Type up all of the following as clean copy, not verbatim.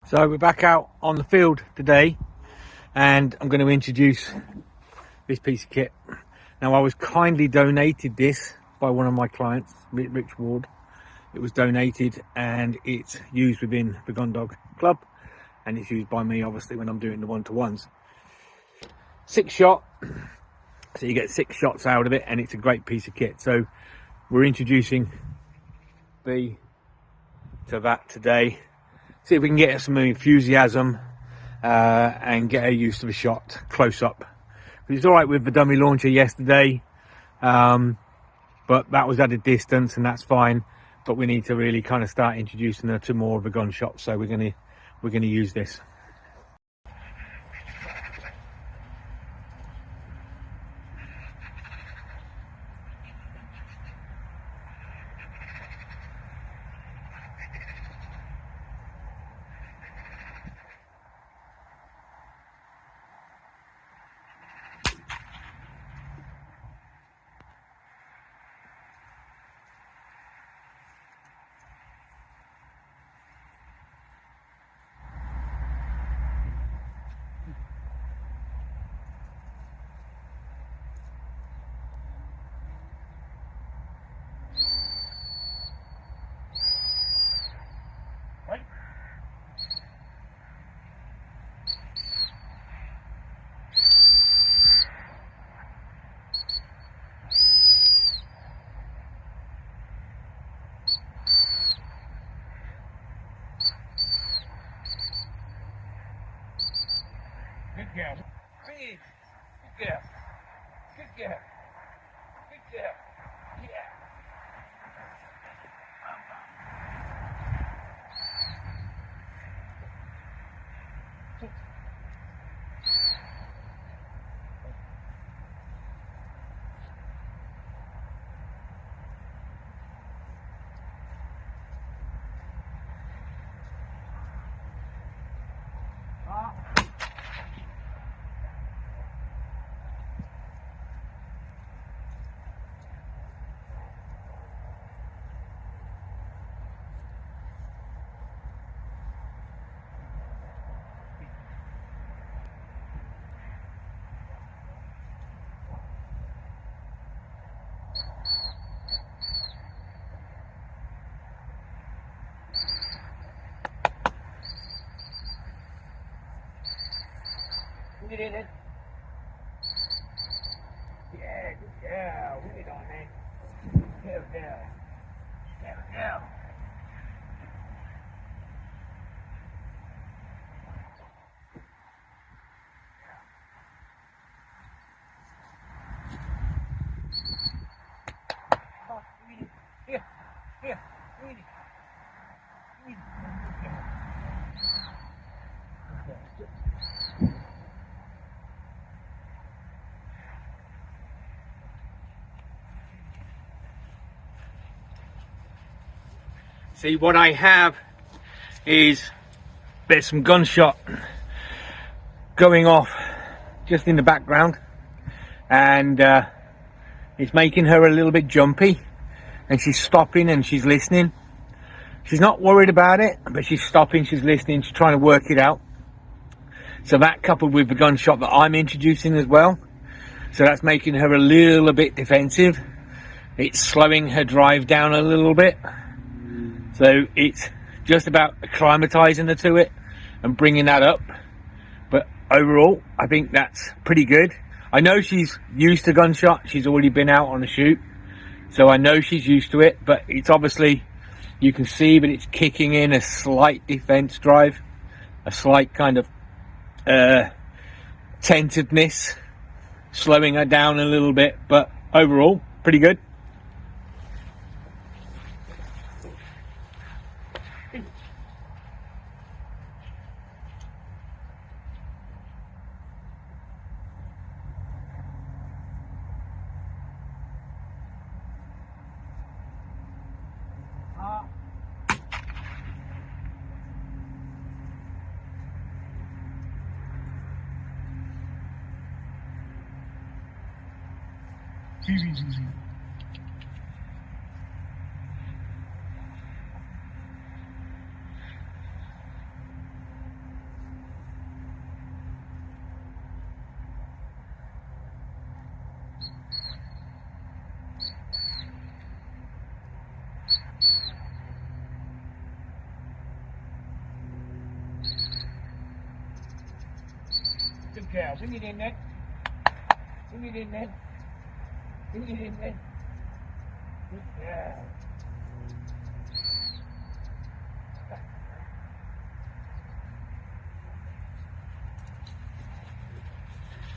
So we're back out on the field today, and I'm going to introduce this piece of kit. Now, I was kindly donated this by one of my clients, Rich Ward. It was donated and it's used within the Gun Dog Club, and it's used by me obviously when I'm doing the one-to-ones. 6 shot, so you get 6 shots out of it, and it's a great piece of kit. So we're introducing B to that today. See if we can get some enthusiasm and get her used to the shot close up. It's all right with the dummy launcher yesterday, but that was at a distance and that's fine. But we need to really kind of start introducing her to more of a gun shot. So we're gonna use this. Right. Good girl. Please. Good girl. Good girl. Good girl. Yeah. Get in it. Yeah, good girl. Get it on it. Go, go. Go, go. Here, here, read it. Read it. See, what I have is there's some gunshot going off just in the background, and it's making her a little bit jumpy, and she's stopping and she's listening. She's not worried about it, but she's stopping, she's listening, she's trying to work it out. So that, coupled with the gunshot that I'm introducing as well, so that's making her a little bit defensive. It's slowing her drive down a little bit. So it's just about acclimatizing her to it and bringing that up. But overall, I think that's pretty good. I know she's used to gunshot. She's already been out on a shoot, so I know she's used to it. But it's obviously, you can see that it's kicking in a slight defense drive, a slight kind of tentativeness, slowing her down a little bit. But overall, pretty good. Good girl. Bring it in then. Bring it in then. Bring it in then. Good girl.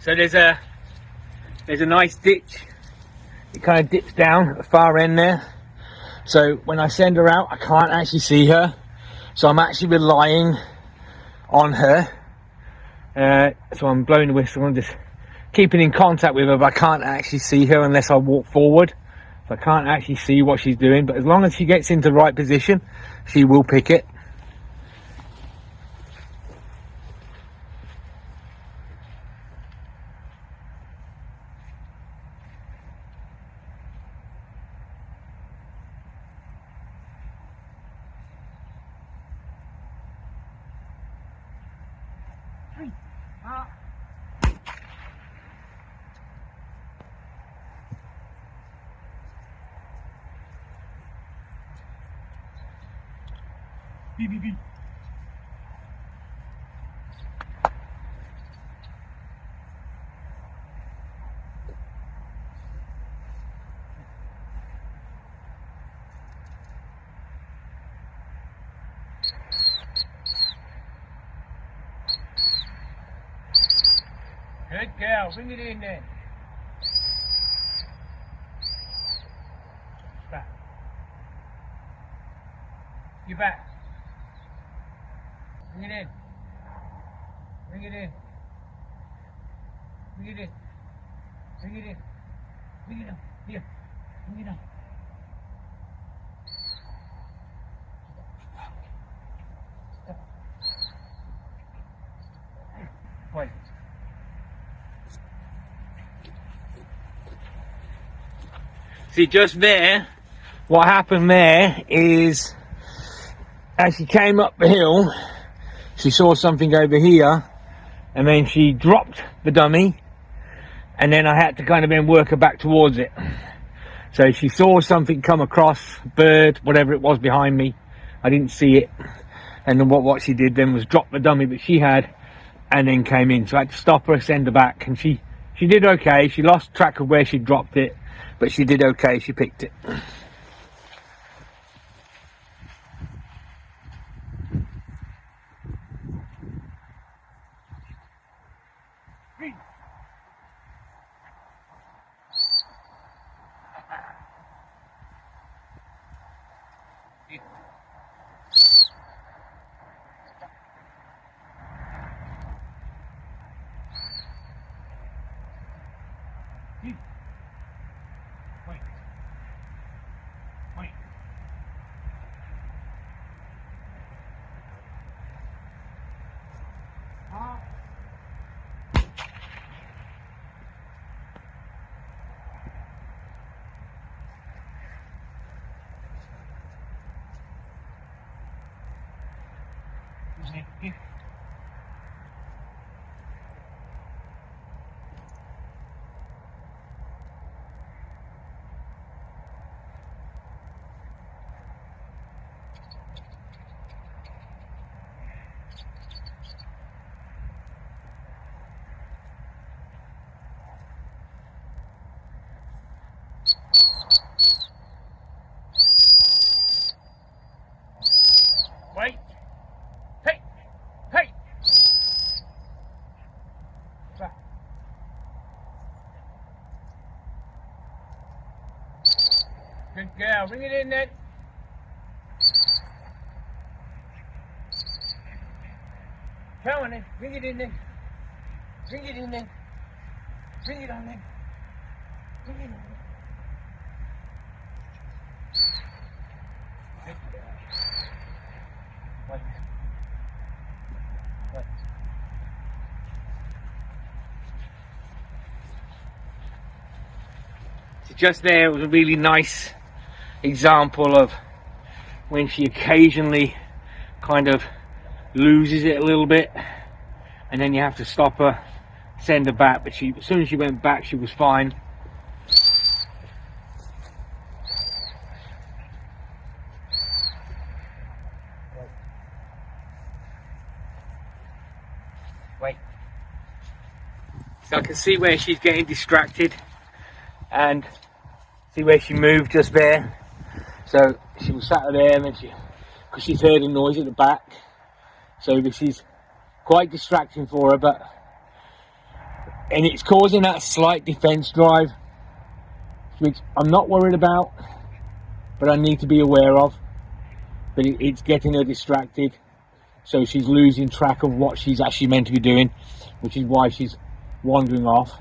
So there's a nice ditch. It kind of dips down at the far end there. So when I send her out, I can't actually see her. So I'm actually relying on her. So I'm blowing the whistle and just keeping in contact with her, but I can't actually see her unless I walk forward. So I can't actually see what she's doing, but as long as she gets into the right position, she will pick it. Beep, beep, beep. Good girl, bring it in then. Back. You're back. Bring it in. Bring it in. Bring it in. Bring it in. Bring it up. Here. Bring it up. Wait. See, just there, what happened there is, as she came up the hill, she saw something over here, and then she dropped the dummy, and then I had to kind of then work her back towards it. So she saw something come across, bird, whatever it was behind me. I didn't see it. And then what she did then was drop the dummy that she had, and then came in. So I had to stop her, send her back, and she did okay. She lost track of where she dropped it, but she did okay. She picked it. Wait. Wait. Wait. Hey. Hey. Back. Good girl. Bring it in then. Come on then. Bring it in then. Bring it in then. Bring it on then. Bring it on then. Good girl. Wait. Wait. So just there was a really nice example of when she occasionally kind of loses it a little bit, and then you have to stop her, send her back. But as soon as she went back, she was fine. Wait. So I can see where she's getting distracted and see where she moved just there. So she was sat there and then because she's heard a noise at the back. So this is quite distracting for her, and it's causing that slight defense drive, which I'm not worried about, but I need to be aware of. But it's getting her distracted, so she's losing track of what she's actually meant to be doing, which is why she's wandering off.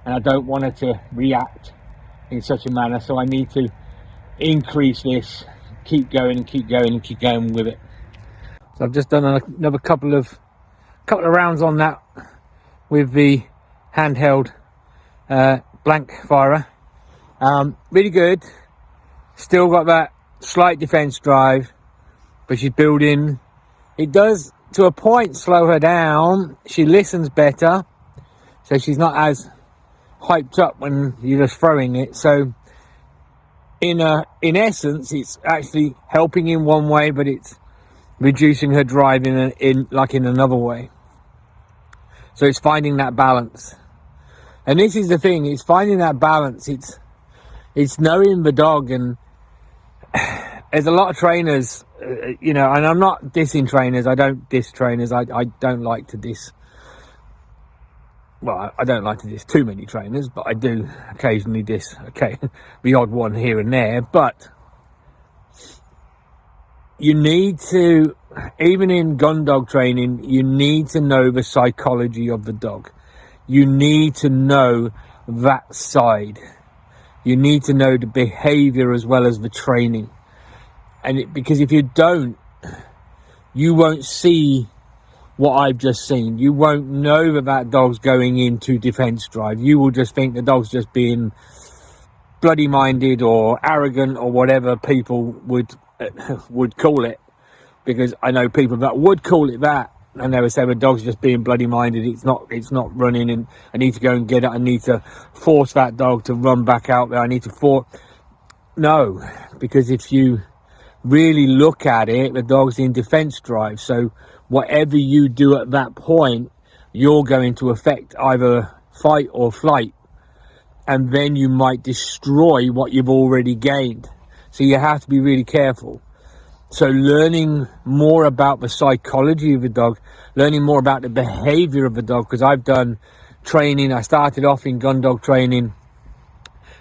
And I don't want her to react in such a manner, so I need to increase this, keep going and keep going and keep going with it. So I've just done another couple of rounds on that with the handheld blank firer. Really good. Still got that slight defense drive, but she's building. It does to a point slow her down. She listens better, so she's not as hyped up when you're just throwing it. So in essence, it's actually helping in one way, but it's reducing her drive in another way. So it's finding that balance, and this is the thing: it's finding that balance. It's knowing the dog, and there's a lot of trainers, and I'm not dissing trainers. I don't diss trainers. I don't like to diss. Well, I don't like to diss too many trainers, but I do occasionally diss the odd one here and there. But you need to, even in gun dog training, you need to know the psychology of the dog. You need to know that side. You need to know the behavior as well as the training. Because if you don't, you won't see what I've just seen. You won't know that dog's going into defense drive. You will just think the dog's just being bloody minded or arrogant or whatever people would call it, because I know people that would call it that, and they would say the dog's just being bloody minded. It's not running, and I need to go and get it. I need to force that dog to run back out there. I need to force. No, because if you really look at it, the dog's in defense drive. So whatever you do at that point, you're going to affect either fight or flight, and then you might destroy what you've already gained. So you have to be really careful. So learning more about the psychology of the dog, learning more about the behavior of the dog, because I've done training. I started off in gun dog training,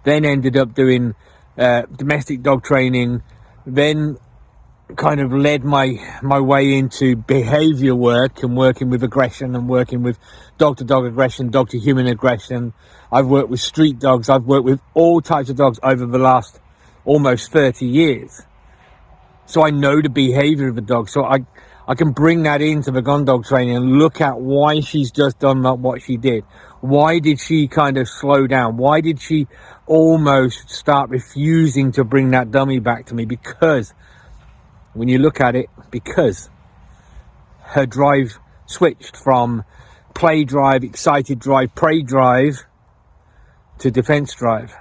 then ended up doing domestic dog training, then kind of led my way into behavior work and working with aggression and working with dog to dog aggression, dog to human aggression. I've worked with street dogs. I've worked with all types of dogs over the last almost 30 years. So I know the behavior of the dog. So I can bring that into the gun dog training and look at why she's just done what she did. Why did she kind of slow down? Why did she almost start refusing to bring that dummy back to me? Because when you look at it, because her drive switched from play drive, excited drive, prey drive to defense drive,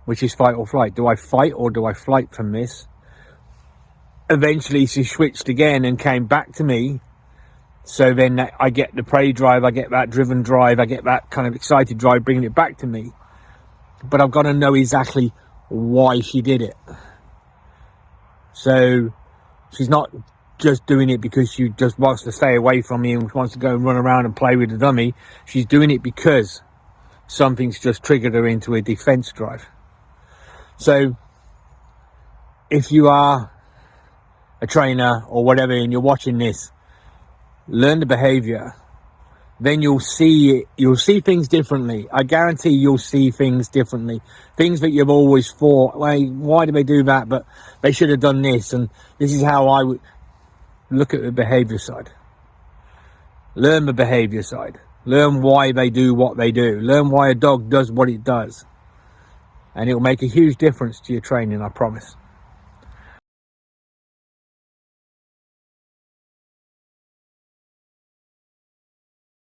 which is fight or flight. Do I fight or do I flight from this? Eventually she switched again and came back to me. So then I get the prey drive, I get that driven drive, I get that kind of excited drive, bringing it back to me. But I've got to know exactly why she did it. So she's not just doing it because she just wants to stay away from me and wants to go and run around and play with the dummy. She's doing it because something's just triggered her into a defense drive. So if you are a trainer or whatever and you're watching this, learn the behavior. Then you'll see things differently. I guarantee you'll see things differently. Things that you've always thought, well, why did they do that? But they should have done this. And this is how I would look at the behavior side. Learn the behavior side. Learn why they do what they do. Learn why a dog does what it does. And it'll make a huge difference to your training, I promise.